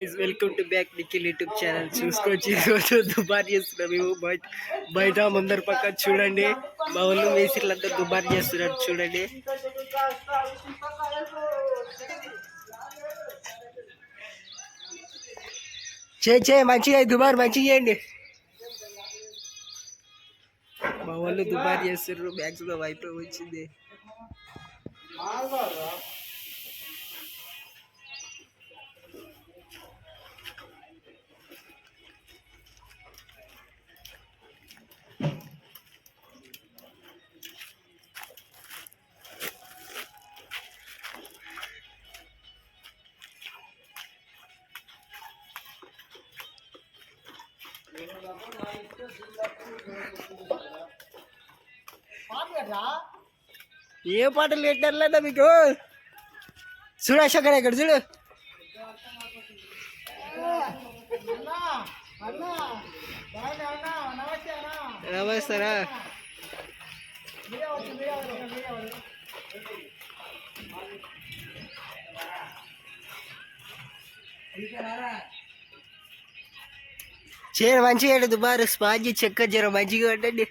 Welcome to back Nikhil YouTube channel. చూసుకోవచ్చు ఈరోజు దుబార్ చేస్తున్నాం మేము బయట ముందర పక్క చూడండి. మా వాళ్ళు మేసిర్లంతా దుబార్ చేస్తున్నారు చూడండి. మంచిగా దుబార్ మంచిగా చేయండి. మా వాళ్ళు దుబార్ చేస్తున్నారు. మ్యాక్సిమం అయిపోయి వచ్చింది. ఏ పాటలు పెట్టారులేదా మీకు? చూడు అశోక్ ఇక్కడ చూడు. నమస్తేరా. చీర మంచిగా దుబారు స్పాంజి చెక్క చీర మంచిగా ఉండండి.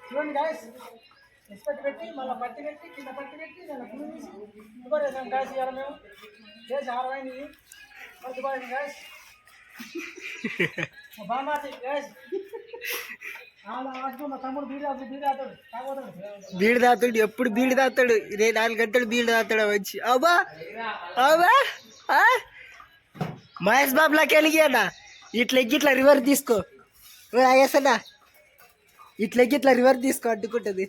చూడండి గాయస్, ఎక్స్పెక్ట్ పెట్టి మళ్ళీ పట్టి పెట్టి కింద పట్టి పెట్టి దాన్ని పులు తీసి దుబారు వేసాం గాయస్. ఇవాళ మేము చేసి 6 అయింది మరి దుబారు గాయస్. బాగా గాయస్ మా తమ్ముడు బీడి తాతాడు. ఎప్పుడు బీడి తాతాడు. 4 గంటలు బీడి తాతాడు వచ్చి. అబ్బా అబ్బా మహేష్ బాబులాకి వెలిగానా? ఇట్లా రివర్స్ తీసుకో అయ్యేసన్నా. ఇట్లా రివర్స్ తీసుకో అడ్డుకుంటుంది.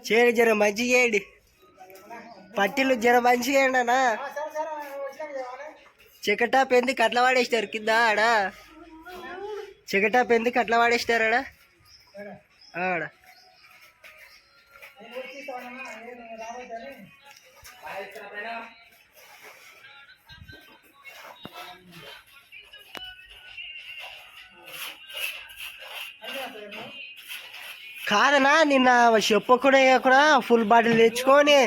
చేయండి జర మంచిగా వేయండి. పట్టీలు జర మంచిగా వేయండి అన్న. చెకటాప్ ఎందుకు అట్లా వాడేసినారు కింద ఆడ? చెకటాప్ ఎందుకు అట్లా వాడేసినారు ఆడ? ఆడ కాదనా, నిన్న చెప్పకుండా ఫుల్ బాటిల్ తెచ్చుకొని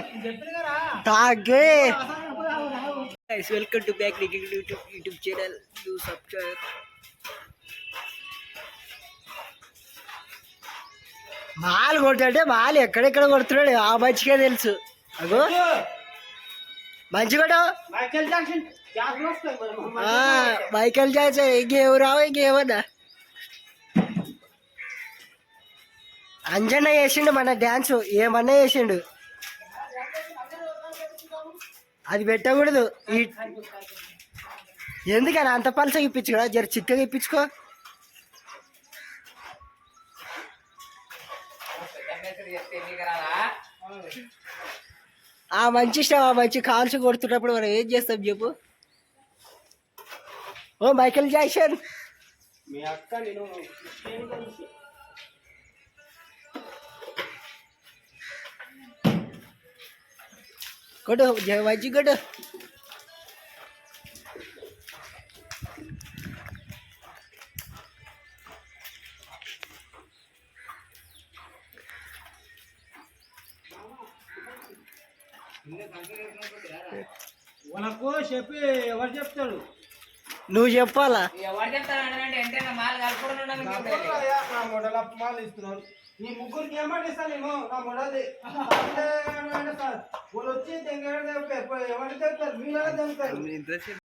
తాగే. Welcome to back Nikhil YouTube channel. Do subscribe. మాలు కొట్టాడే మాలు ఎక్కడెక్కడ కొడుతున్నాడు ఆ మంచిగా తెలుసు. అగో మంచి కూడా మైకేల్ జాక్సన్. ఇంకేమో రావు ఇంకేమన్నా. అంజన్న చేసిండు మన డ్యాన్స్, ఏమన్నా చేసిండు. అది పెట్టకూడదు. ఎందుకని అంత పలసగా ఇప్పించుకో, జర చిక్కగా ఇప్పించుకో. ఆ మంచి ఇష్టం, ఆ మంచి కాల్స్ కొడుతున్నప్పుడు మనం ఏం చేస్తాం చెప్పు? ఓ మైకేల్ జాక్సన్ మీ అక్క నేను కొడు మంచి కొడు. చెప్పి ఎవరు చెప్తాడు? నువ్వు చెప్పాలా? ఎవరు చెప్తాడు? మాల్ ఇస్తున్నాడు. నీ ముగ్గురికి ఏమంటే సార్ నేను నా మొడది వచ్చి ఎవరు చెప్తారు? మీరు తెస్తారు.